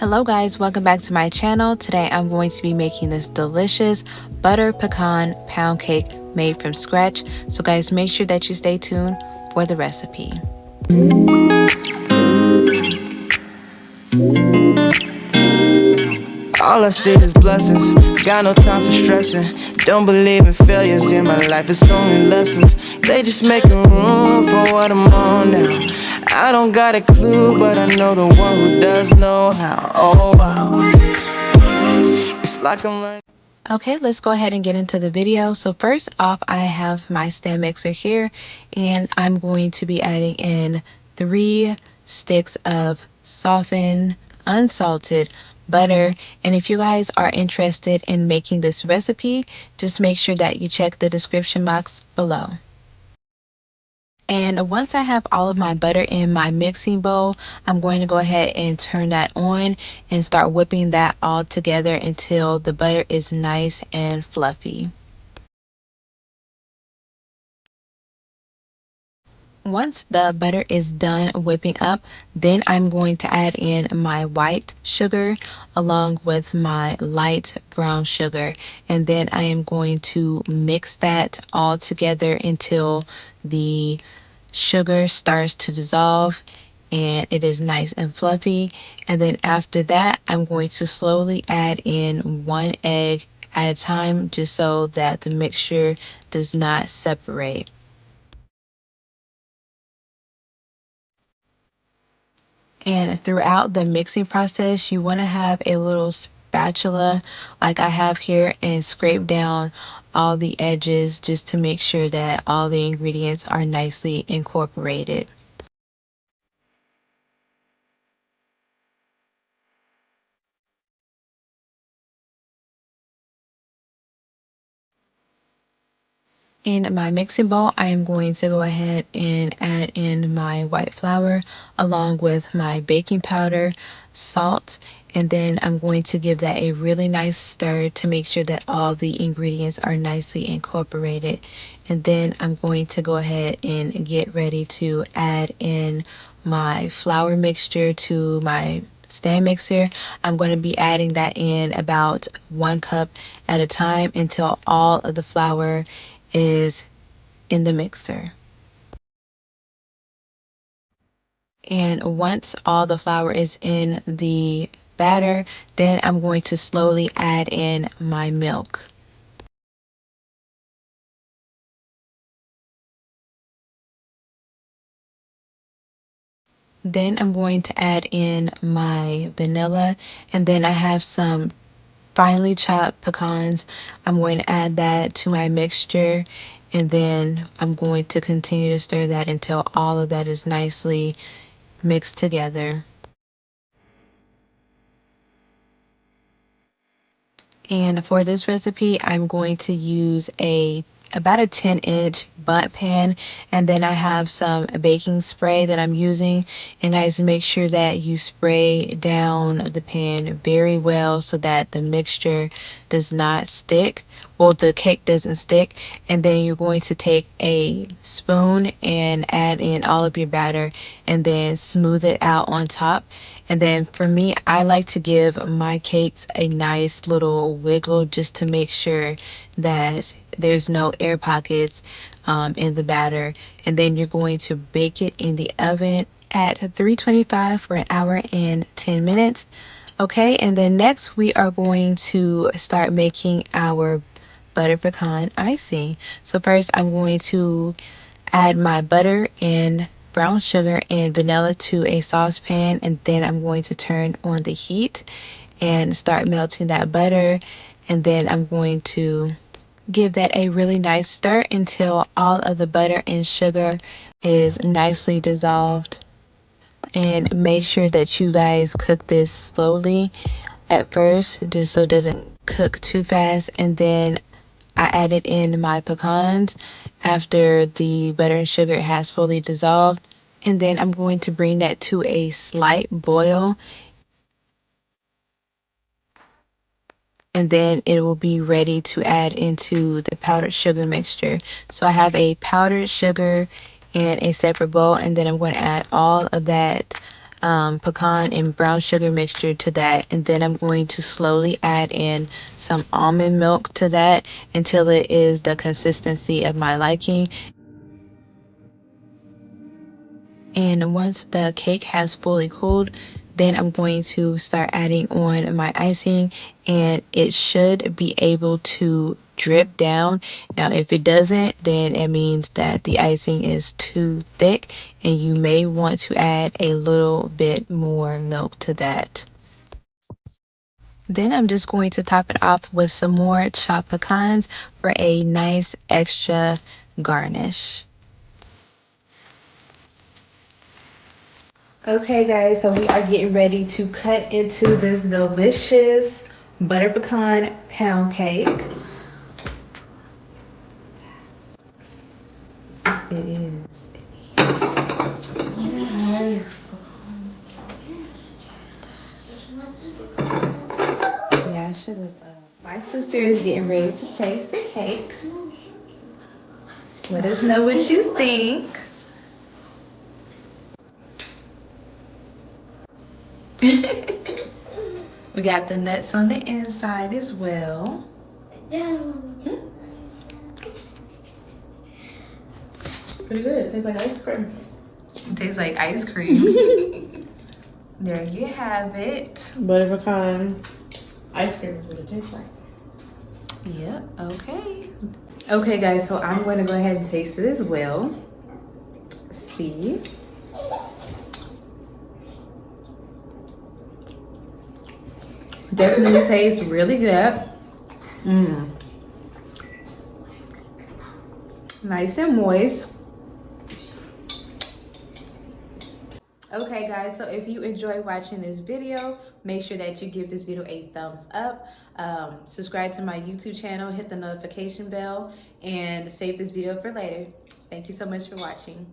Hello guys, welcome back to my channel. Today I'm going to be making this delicious butter pecan pound cake made from scratch. So guys, make sure that you stay tuned for the recipe. All I see is blessings, got no time for stressing. Don't believe in failures in my life, it's only lessons. They just making room for what I'm on now. I don't got a clue, but I know the one who does know how. Oh wow, it's like I'm learning. Okay, let's go ahead and get into the video. So first off, I have my stand mixer here, and I'm going to be adding in 3 sticks of softened, unsalted butter. And if you guys are interested in making this recipe, just make sure that you check the description box below. And once I have all of my butter in my mixing bowl, I'm going to go ahead and turn that on and start whipping that all together until the butter is nice and fluffy. Once the butter is done whipping up, then I'm going to add in my white sugar along with my light brown sugar, and then I am going to mix that all together until the sugar starts to dissolve and it is nice and fluffy. And then after that, I'm going to slowly add in 1 egg at a time, just so that the mixture does not separate. And throughout the mixing process, you want to have a little spatula like I have here and scrape down all the edges just to make sure that all the ingredients are nicely incorporated. In my mixing bowl, I am going to go ahead and add in my white flour along with my baking powder, salt, and then I'm going to give that a really nice stir to make sure that all the ingredients are nicely incorporated. And then I'm going to go ahead and get ready to add in my flour mixture to my stand mixer. I'm going to be adding that in about 1 cup at a time until all of the flour is in the mixer. And once all the flour is in the batter, then I'm going to slowly add in my milk. Then I'm going to add in my vanilla, and then I have some finely chopped pecans. I'm going to add that to my mixture, and then I'm going to continue to stir that until all of that is nicely mixed together. And for this recipe, I'm going to use about a 10-inch butt pan, and then I have some baking spray that I'm using. And guys, make sure that you spray down the pan very well so that the mixture does not stick. Well, the cake doesn't stick. And then you're going to take a spoon and add in all of your batter and then smooth it out on top. And then for me, I like to give my cakes a nice little wiggle just to make sure that there's no air pockets in the batter. And then you're going to bake it in the oven at 325 for an hour and 10 minutes. Okay, and then next we are going to start making our butter pecan icing. So first I'm going to add my butter and brown sugar and vanilla to a saucepan, and then I'm going to turn on the heat and start melting that butter, and then I'm going to give that a really nice stir until all of the butter and sugar is nicely dissolved. And make sure that you guys cook this slowly at first, just so it doesn't cook too fast. And then I added in my pecans after the butter and sugar has fully dissolved. And then I'm going to bring that to a slight boil. And then it will be ready to add into the powdered sugar mixture. So I have a powdered sugar in a separate bowl, and then I'm going to add all of that pecan and brown sugar mixture to that, and then I'm going to slowly add in some almond milk to that until it is the consistency of my liking. And once the cake has fully cooled, then I'm going to start adding on my icing, and it should be able to drip down. Now, if it doesn't, then it means that the icing is too thick, and you may want to add a little bit more milk to that. Then I'm just going to top it off with some more chopped pecans for a nice extra garnish. Okay, guys, so we are getting ready to cut into this delicious butter pecan pound cake. It is. Yeah, I should have. My sister is getting ready to taste the cake. Let us know what you think. We got the nuts on the inside as well. Pretty good. It tastes like ice cream. It tastes like ice cream. There you have it. Butter pecan ice cream is what it tastes like. Yep, okay. Okay, guys, so I'm going to go ahead and taste it as well. See. Definitely tastes really good. Nice and moist. Okay, guys, so if you enjoy watching this video, make sure that you give this video a thumbs up. Subscribe to my YouTube channel, hit the notification bell, and save this video for later. Thank you so much for watching.